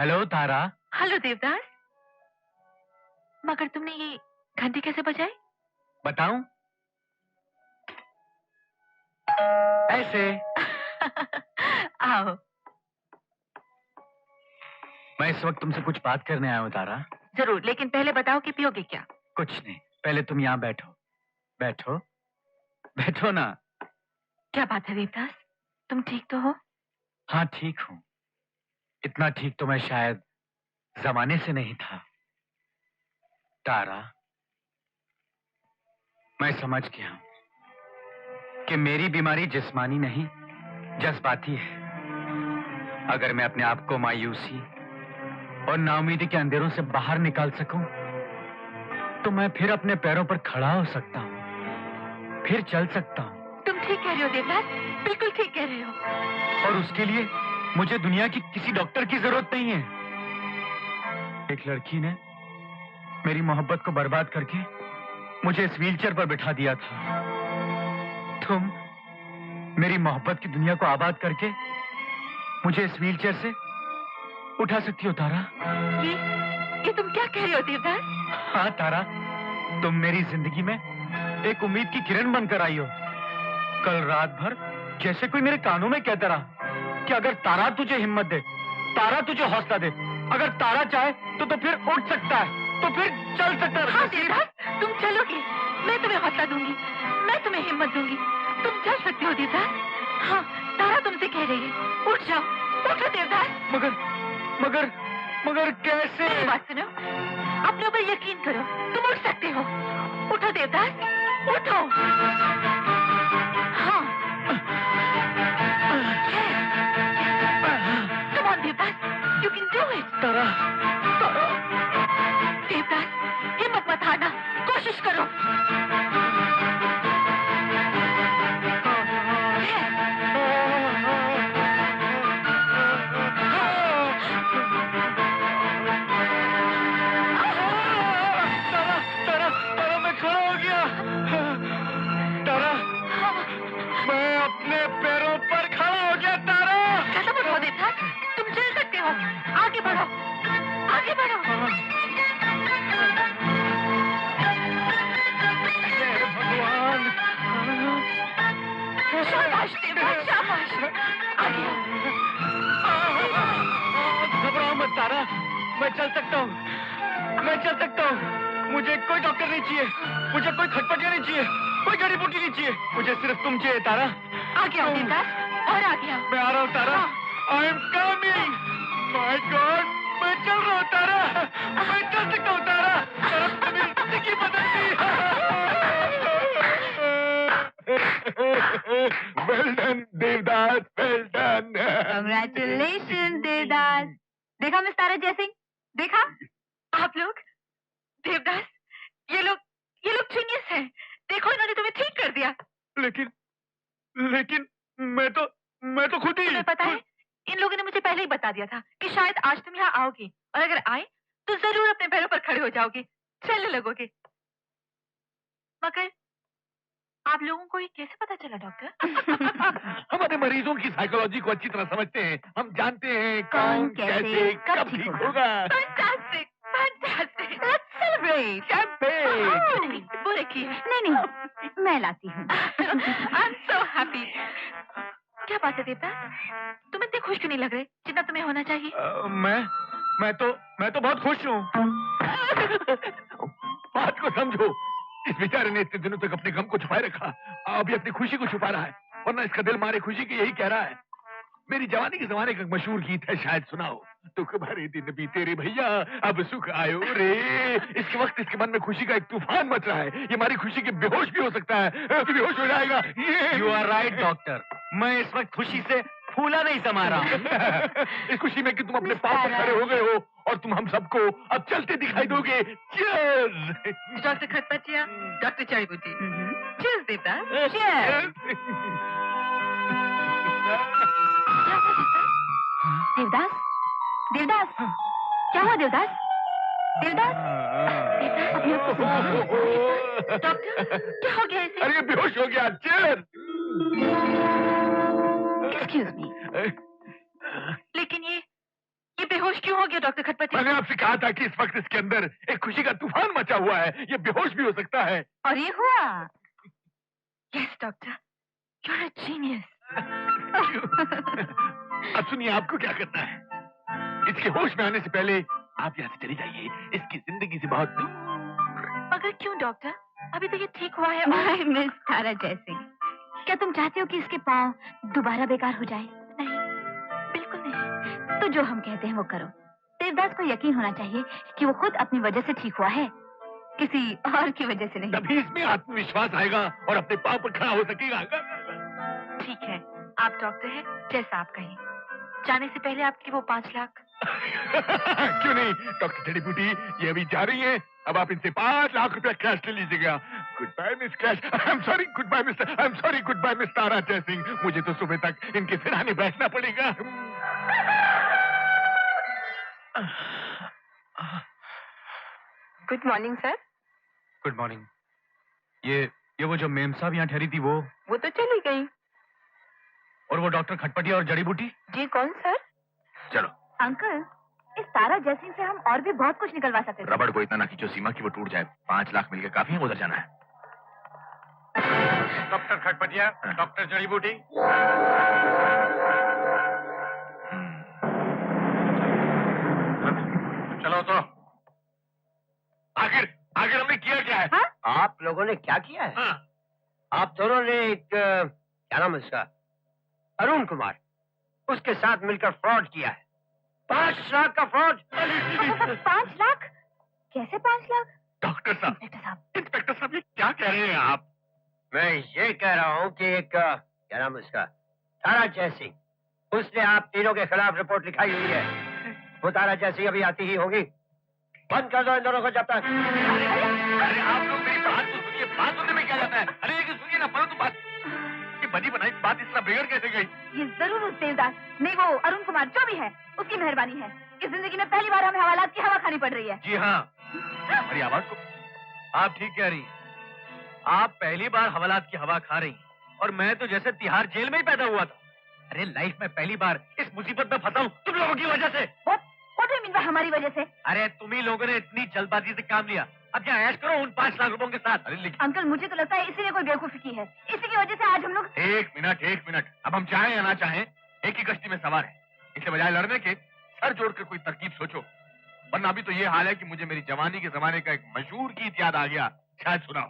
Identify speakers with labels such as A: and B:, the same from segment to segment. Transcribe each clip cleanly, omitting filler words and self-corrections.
A: Hello तारा।
B: Hello Devdas. मगर तुमने ये घंटी कैसे बजाई?
A: बताऊं? ऐसे।
B: आओ।
A: मैं इस वक्त तुमसे कुछ बात करने आया हूँ तारा।
B: जरूर, लेकिन पहले बताओ कि पियोगे क्या?
A: कुछ नहीं, पहले तुम यहाँ बैठो। बैठो बैठो ना।
B: क्या बात है देवदास, तुम ठीक तो हो?
A: हाँ ठीक हूँ। इतना ठीक तो मैं शायद जमाने से नहीं था। तारा, मैं समझ गया हूं कि मेरी बीमारी जिस्मानी नहीं जज्बाती है। अगर मैं अपने आप को मायूसी और नाउमीदी के अंधेरों से बाहर निकाल सकूं तो मैं फिर अपने पैरों पर खड़ा हो सकता हूं, फिर चल सकता हूं।
B: तुम ठीक कह रहे हो देवदास, बिल्कुल ठीक कह रहे हो।
A: और उसके लिए मुझे दुनिया की किसी डॉक्टर की जरूरत नहीं है। एक लड़की ने मेरी मोहब्बत को बर्बाद करके मुझे इस व्हीलचेयर पर बिठा दिया था। तुम मेरी मोहब्बत की दुनिया को आबाद करके मुझे इस व्हीलचेयर से उठा सकती हो तारा।
B: ये तुम क्या कह रहे हो देवदास?
A: हाँ तारा, तुम मेरी जिंदगी में एक उम्मीद की किरण बनकर आई हो। कल रात भर जैसे कोई मेरे कानों में कहता रहा कि अगर तारा तुझे हिम्मत दे, तारा तुझे हौसला दे, अगर तारा चाहे तो फिर उठ सकता है, तो फिर चल सकता है।
B: हाँ देवदास, तुम चलोगे, मैं तुम्हें हौसला दूंगी, मैं तुम्हें हिम्मत दूंगी, तुम चल सकते हो देवदास। हाँ, तारा तुमसे कह रही है, उठ जाओ, उठो देवदास।
A: मगर मगर मगर कैसे?
B: मेरी बात सुनो, अपने ऊपर यकीन करो, तुम उठ सकते हो। उठो देवदास, उठो। हाँ, come on Devdas, you can do it।
A: तारा, तारा।
B: देवदास, हिम्मत मत हारना, कोशिश करो। आगे बढ़ो, आगे बढ़ो।
A: भगवान,
B: शाबाश देवदास, शाबाश। आगे
A: घबराओ मत तारा, मैं चल सकता हूँ, मैं चल सकता हूँ। मुझे कोई डॉक्टर नहीं चाहिए, मुझे कोई खटपटिया नहीं चाहिए, कोई जड़ी बूटी नहीं चाहिए, मुझे सिर्फ तुम चाहिए तारा।
B: आगे आओ देवदास, और आगे आओ।
A: मैं आ रहा हूँ Tara, I am coming. My god, मैं चल रहा हूँ तारा, मैं चल सकता हूँ तारा, तारा मेरी जिंदगी बदल दी। Well done Devdas, well done.
B: Congratulations Devdas. देखा मिस तारा जयसिंह, देखा? आप लोग, देवदास, ये लोग जीनियस हैं। देखो, इन्होंने तुम्हें ठीक कर दिया।
A: लेकिन मैं तो खुद ही।
B: तुम्हें पता है, इन लोगों ने मुझे पहले ही बता दिया था कि शायद आज तुम यहाँ आओगे, और अगर आए तो जरूर अपने पैरों पर खड़े हो जाओगे, चलने लगोगे। मगर आप लोगों को ये कैसे पता चला डॉक्टर?
A: हमारे मरीजों की साइकोलॉजी को अच्छी तरह समझते हैं, हम जानते हैं कौन कैसे कब ठीक होगा।
B: Fantastic, fantastic. Let's celebrate.
A: Champagne.
B: वो रखिए। नहीं, मैं लाती हूँ। I am so happy. क्या बात है देवता, तुम इतने खुश क्यों नहीं लग रहे जितना तुम्हें होना चाहिए?
A: मैं तो बहुत खुश हूँ। बात को समझो, इस बेचारे ने इतने दिनों तक अपने गम को छुपाए रखा, अभी अपनी खुशी को छुपा रहा है, वरना इसका दिल मारे खुशी की यही कह रहा है। मेरी जवानी के जमाने का मशहूर गीत है, शायद सुनाओ। दुख भरे दिन बीते रे भैया, अब सुख आयो रे। इसके वक्त इसके मन में खुशी का एक तूफान मच रहा है। ये हमारी खुशी के बेहोश भी हो सकता है, बेहोश हो जाएगा। यू आर राइट डॉक्टर, मैं इस वक्त खुशी से फूला नहीं समा रहा हूँ। इस खुशी में कि तुम अपने पांव पर खड़े हो गए हो और तुम हम सबको अब चलते दिखाई दोगे। Cheers
B: doctor Khatpatiya, doctor Chaibooti. Cheers देवता, चीयर्स। देवदास, देवदास, क्या हुआ देवदास? देवदास, अपने आप को डॉक्टर, क्या हो गया इसे?
A: अरे बेहोश हो गया। चीयर्स।
B: एक्सक्यूज मी, लेकिन ये बेहोश बेहोश क्यों हो गया डॉक्टर खटपटी?
A: मैंने आपसे कहा था कि इस वक्त इसके अंदर एक खुशी का तूफान मचा हुआ है, ये बेहोश भी हो सकता है।
B: और ये हुआ? Yes doctor, you are a genius.
A: अब सुनिए, आपको क्या करना है। इसके होश में आने से पहले आप यहाँ से चली जाइए, इसकी जिंदगी से बहुत दूर।
B: मगर क्यों डॉक्टर? अभी तो ये ठीक हुआ है।
C: माय मिस तारा जैसी, क्या तुम चाहते हो कि इसके पाँव दोबारा बेकार हो जाए?
B: नहीं, बिल्कुल नहीं।
C: तो जो हम कहते हैं वो करो। देवदास को यकीन होना चाहिए कि वो खुद अपनी वजह से ठीक हुआ है, किसी और की वजह से नहीं।
A: तभी इसमें आत्मविश्वास आएगा और अपने पाँव पर खड़ा हो सकेगा।
B: ठीक है, आप डॉक्टर हैं, जैसा आप कहें। जाने से पहले आपकी वो 5 लाख।
A: क्यों नहीं डॉक्टर जड़ी बूटी, ये अभी जा रही है। अब आप इनसे 5 लाख रुपया कैश ले लीजिएगा। Goodbye miss cash, I am sorry, goodbye mister, I am sorry, goodbye miss Tara Jaisingh. मुझे तो सुबह तक इनके सिरहाने बैठना पड़ेगा।
B: Good morning sir.
D: Good morning. ये वो जो मेम साहब यहाँ ठहरी थी वो
B: तो चली गई।
D: और वो डॉक्टर खटपटी और जड़ी बूटी?
B: जी कौन सर?
A: चलो
C: अंकल, इस तारा जैसी से हम और भी बहुत कुछ निकलवा सकते थे।
A: रबड़ को इतना ना खींचो सीमा की वो टूट जाए। 5 लाख मिलकर काफी है, उधर जाना है।
D: डॉक्टर खटपटिया, डॉक्टर जड़ी बूटी। चलो तो।
A: आखिर हमने किया क्या है?
C: हाँ?
E: आप लोगों ने क्या किया है?
A: हाँ।
E: आप दोनों ने एक क्या नाम है उसका, अरुण कुमार, उसके साथ मिलकर फ्रॉड किया है। 5 लाख का फ्रॉड।
C: 5 लाख? कैसे 5 लाख?
A: डॉक्टर साहब, इंस्पेक्टर साहब, ये क्या कह रहे हैं आप?
E: मैं ये कह रहा हूँ कि एक क्या नाम है उसका, तारा जयसिंह, उसने आप तीनों के खिलाफ रिपोर्ट लिखाई हुई है। वो तारा जयसिंह अभी आती ही होगी। बंद कर दो इन दोनों को जब तक।
A: अरे आप लोग मेरी बात तो सुनिए, बात सुनने में क्या जाता है? अरे लेकिन सुनिए ना, परंतु बात, ये बनी बनाई बात इस तरह बिगड़ कैसे गई?
C: ये जरूर उस देवदास, नहीं वो अरुण कुमार जो भी है, उसकी मेहरबानी है। इस जिंदगी में पहली बार हमें हवालात की हवा खानी पड़ रही है।
A: जी हाँ, हमारी आवाज को
D: आप ठीक कह रही हैं। आप पहली बार हवालात की हवा खा रही हैं। और मैं तो जैसे तिहाड़ जेल में ही पैदा हुआ था। अरे लाइफ में पहली बार इस मुसीबत में फंसा हूँ तुम लोगों की वजह से।
C: What do you mean by हमारी वजह से?
D: अरे तुम ही लोगों ने इतनी जल्दबाजी से काम लिया। अब क्या ऐश करो उन 5 लाख रुपयों के साथ।
A: अरे लेकिन
C: अंकल, मुझे तो लगता है इसी ने कोई बेवकूफी की है। इसी की वजह से आज हम लोग।
A: एक मिनट, अब हम चाहें या ना चाहें एक ही कश्ती में सवार है। इससे बजाय लड़ने के सर जोड़कर कोई तरकीब सोचो, वरना अभी तो ये हाल है कि मुझे मेरी जवानी के जमाने का एक मशहूर गीत याद आ गया, शायद सुनाओ।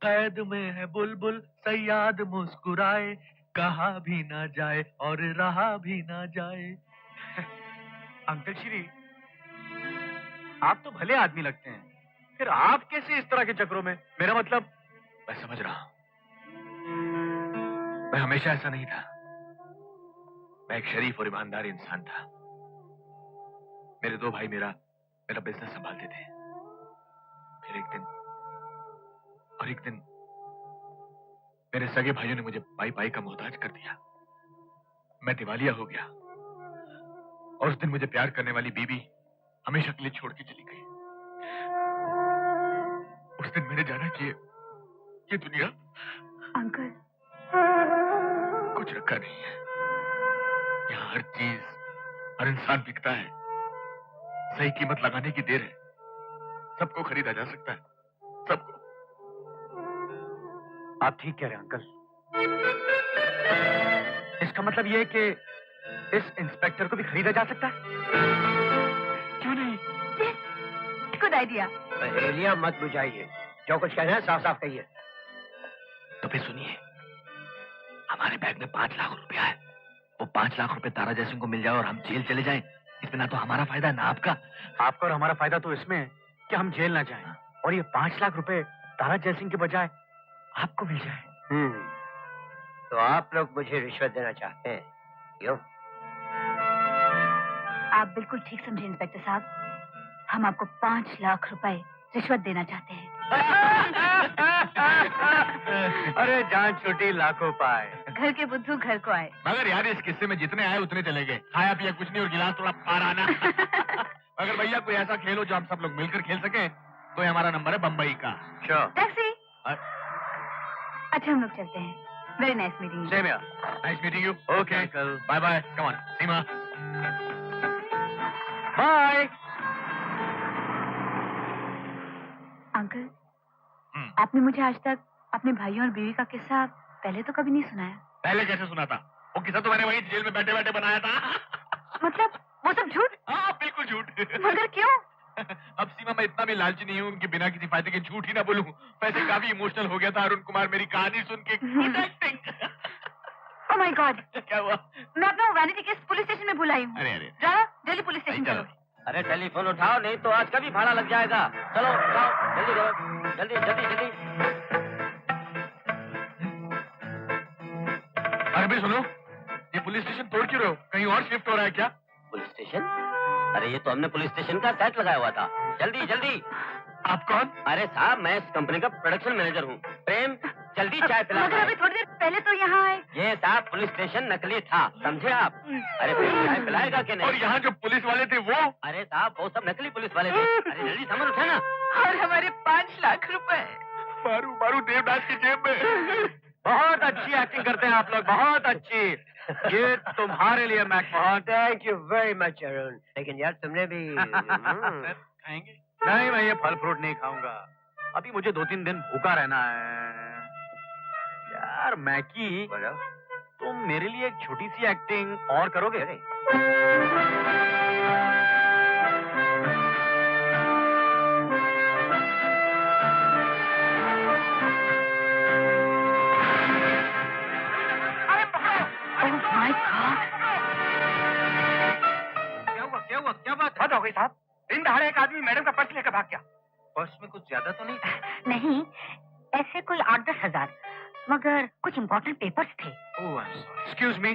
D: कैद में है बुलबुल सयाद मुस्कुराए, कहा भी ना जाए और रहा भी ना जाए। अंकल श्री, आप तो भले आदमी लगते हैं, फिर आप कैसे इस तरह के चक्रों में? मेरा मतलब।
A: मैं समझ रहा हूं, मैं हमेशा ऐसा नहीं था। मैं एक शरीफ और ईमानदार इंसान था। मेरे 2 भाई मेरा बिजनेस संभालते थे। फिर एक दिन मेरे सगे भाइयों ने मुझे पाई का मोहताज कर दिया। मैं दिवालिया हो गया और उस दिन मुझे प्यार करने वाली बीवी हमेशा के लिए छोड़ के चली गई। उस दिन मैंने जाना कि ये दुनिया
C: अंकल,
A: कुछ रखा नहीं है। यहाँ हर चीज, हर इंसान बिकता है। सही कीमत लगाने की देर है। सबको खरीदा जा सकता है, सबको।
D: आप ठीक कह रहे हैं अंकल। इसका मतलब ये है कि इस इंस्पेक्टर को भी खरीदा जा सकता है।
A: क्यों नहीं?
C: Good idea.
E: पहेलियां मत बुझाइए, जो कुछ कहना है साफ साफ कहिए।
A: तो फिर सुनिए, हमारे बैग में 5 लाख रुपया है। वो 5 लाख रुपए तारा जयसिंह को मिल जाए और हम जेल चले जाएं, इसमें ना तो हमारा फायदा ना आपका।
D: आपका और हमारा फायदा तो इसमें है कि हम जेल ना जाएं और ये 5 लाख रुपए तारा जयसिंह के बजाय आपको मिल जाए।
E: तो आप लोग मुझे रिश्वत देना चाहते हैं, क्यों?
C: आप बिल्कुल ठीक समझे इंस्पेक्टर साहब, हम आपको 5 लाख रुपए रिश्वत देना चाहते हैं।
D: अरे जान छुट्टी लाखों पाए।
C: घर के बुद्धू घर को आए।
A: मगर यार इस किस्से में जितने आए उतने चले गए। खाया पिया कुछ नहीं और गिलास थोड़ा पार आना। अगर भैया कोई ऐसा खेल हो जो हम सब लोग मिलकर खेल सके तो ये हमारा नंबर है बम्बई का।
D: श्योर।
C: टैक्सी। अच्छा हम लोग चलते हैं। Very nice meeting.
D: Same here.
A: Nice meeting you.
D: Okay uncle.
A: Bye bye. Come on Seema.
D: Bye.
C: Uncle, आपने मुझे आज तक अपने भाइयों और बीवी का किस्सा पहले तो कभी नहीं सुनाया।
A: पहले कैसे सुना था? वो किस्सा तो मैंने वही जेल में बैठे बैठे बनाया था।
C: मतलब वो सब झूठ?
A: हाँ बिल्कुल झूठ।
C: मगर क्यों?
A: अब सीमा मैं इतना भी लालची नहीं हूँ कि बिना किसी फायदे के झूठ ही ना बोलूं। वैसे काफी इमोशनल हो गया था अरुण कुमार मेरी कहानी सुन के। Good acting.
C: Oh my God,
A: क्या हुआ?
C: मैं अपना वैनिटी केस पुलिस स्टेशन में भुलाई हूँ।
A: अरे
C: जाओ जल्दी पुलिस स्टेशन
A: चलो।
C: चलो।
E: अरे टेलीफोन उठाओ, नहीं तो आज का भी भाड़ा लग जाएगा। चलो उठाओ, जल्दी करो, जल्दी जल्दी जल्दी।
A: अरे भी सुनो, ये पुलिस स्टेशन तोड़ क्यों रहे हो? कहीं और शिफ्ट हो रहा है क्या?
E: Police station? अरे ये तो हमने पुलिस स्टेशन का सेट लगाया हुआ था। जल्दी जल्दी।
A: आप कौन?
E: अरे साहब, मैं इस कंपनी का प्रोडक्शन मैनेजर हूँ। प्रेम, जल्दी चाय पिला।
C: मगर अभी थोड़ी देर पहले तो यहाँ आए।
E: ये साहब पुलिस स्टेशन नकली था, समझे आप? अरे प्रेम चाय पिलाएगा कि
A: और
E: नहीं?
A: यहाँ जो पुलिस वाले थे वो?
E: अरे साहब, वो सब नकली पुलिस वाले थे। अरे जल्दी सामान उठा ना।
B: और हमारे 5 लाख रुपए।
A: मारू मारू देवदास की जेब में।
D: बहुत अच्छी एक्टिंग करते हैं आप लोग, बहुत अच्छी। ये तुम्हारे लिए McMahon.
E: Thank you very much Arun. लेकिन यार तुमने भी
D: खाएंगे? नहीं, मैं ये फल फ्रूट नहीं खाऊंगा। अभी मुझे 2-3 दिन भूखा रहना है। यार मैकी,
E: बोलो।
D: तुम मेरे लिए एक छोटी सी एक्टिंग और करोगे?
E: अरे
C: ओह माय गॉड,
D: क्या हुआ? क्या बात? हद हो गई साहब। दिन दहाड़े एक आदमी मैडम का पर्स लेकर भाग गया। पर्स में कुछ ज्यादा तो नहीं था?
C: नहीं ऐसे कोई 8-10 हजार, मगर कुछ इम्पोर्टेंट पेपर्स थे।
D: एक्सक्यूज मी,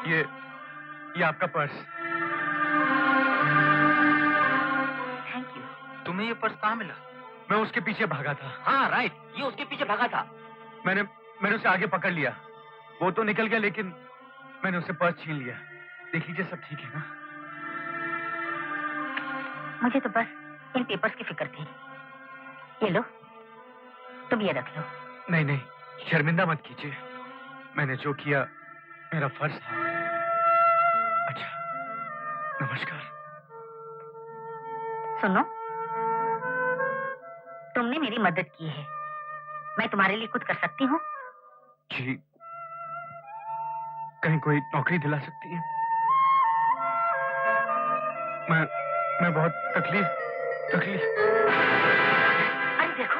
D: ये आपका पर्स।
C: Thank you.
D: तुम्हें ये पर्स कहाँ मिला? मैं उसके पीछे भागा था।
E: हाँ राइट, ये उसके पीछे भागा था।
D: मैंने उसे आगे पकड़ लिया। वो तो निकल गया, लेकिन मैंने उसे पर्स छीन लिया। देख लीजिए, सब ठीक है ना?
C: मुझे तो बस इन पेपर्स की फिक्र थी। ये लो, तुम ये रख लो।
D: नहीं, शर्मिंदा मत कीजिए। मैंने जो किया मेरा फर्ज था। अच्छा, नमस्कार।
C: सुनो, तुमने मेरी मदद की है, मैं तुम्हारे लिए कुछ कर सकती हूँ?
D: जी, कहीं कोई नौकरी दिला सकती है? मैं बहुत तकलीफ।
C: अरे देखो,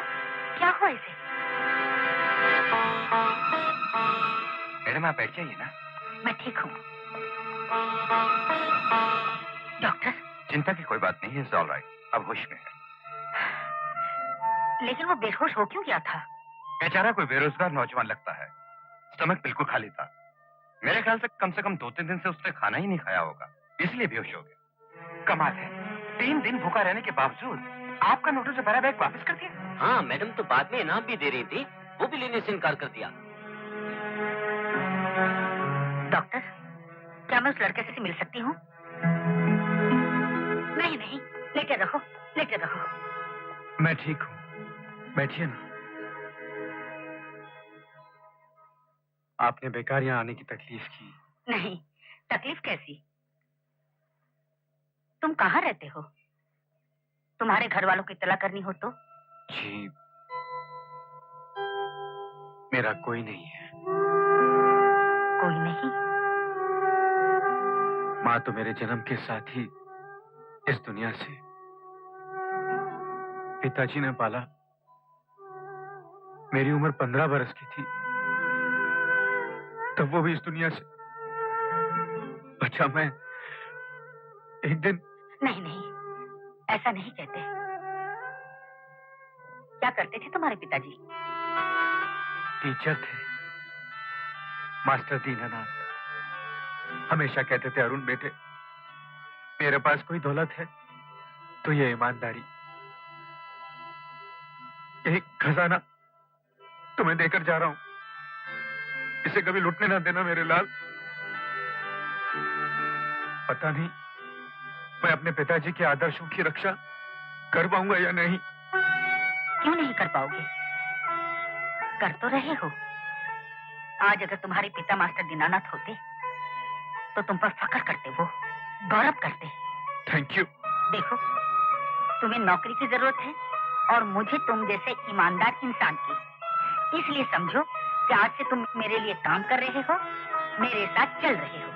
C: क्या हुआ इसे?
D: मैडम आप बैठ जाइए ना।
C: मैं ठीक हूँ। डॉक्टर?
D: चिंता की कोई बात नहीं है, ऑल राइट, अब होश में है।
C: लेकिन वो बेहोश हो क्यों गया था?
D: बेचारा कोई बेरोजगार नौजवान लगता है। स्टमक बिल्कुल खाली था। मेरे ख्याल से कम 2-3 दिन से उसने खाना ही नहीं खाया होगा, इसलिए बेहोश हो गया। कमाल है, 3 दिन भूखा रहने के बावजूद आपका नोटिस से भरा बैग वापस कर दिया।
E: हाँ, मैडम तो बाद में इनाम भी दे रही थी, वो भी लेने से इनकार कर दिया।
C: डॉक्टर, क्या मैं उस लड़के से मिल सकती हूँ? नहीं, लेटे रहो।
D: मैं ठीक हूँ, बैठिए ना। आपने बेकार यहाँ आने की तकलीफ की।
C: नहीं, तकलीफ कैसी? तुम कहाँ रहते हो? तुम्हारे घर वालों की इत्तला करनी हो तो?
D: जी, मेरा कोई नहीं है।
C: कोई नहीं?
D: माँ तो मेरे जन्म के साथ ही इस दुनिया से। पिताजी ने पाला, मेरी उम्र 15 बरस की थी, तब वो भी इस दुनिया से। अच्छा, मैं एक दिन।
C: नहीं, ऐसा नहीं कहते। क्या करते थे तुम्हारे पिताजी?
D: टीचर थे, मास्टर दीनानाथ। हमेशा कहते थे, अरुण बेटे, मेरे पास कोई दौलत है तो ये ईमानदारी। एक खजाना तुम्हें देकर जा रहा हूं, इसे कभी लूटने ना देना मेरे लाल। पता नहीं मैं अपने पिताजी के आदर्शों की रक्षा कर पाऊंगा या नहीं।
C: क्यों नहीं कर पाओगे? कर तो रहे हो। आज अगर तुम्हारे पिता मास्टर दीनानाथ होते तो तुम पर फख्र करते वो। गौरव करते।
A: Thank you.
C: देखो, तुम्हें नौकरी की जरूरत है और मुझे तुम जैसे ईमानदार इंसान की। इसलिए समझो कि आज से तुम मेरे लिए काम कर रहे हो, मेरे साथ चल रहे हो।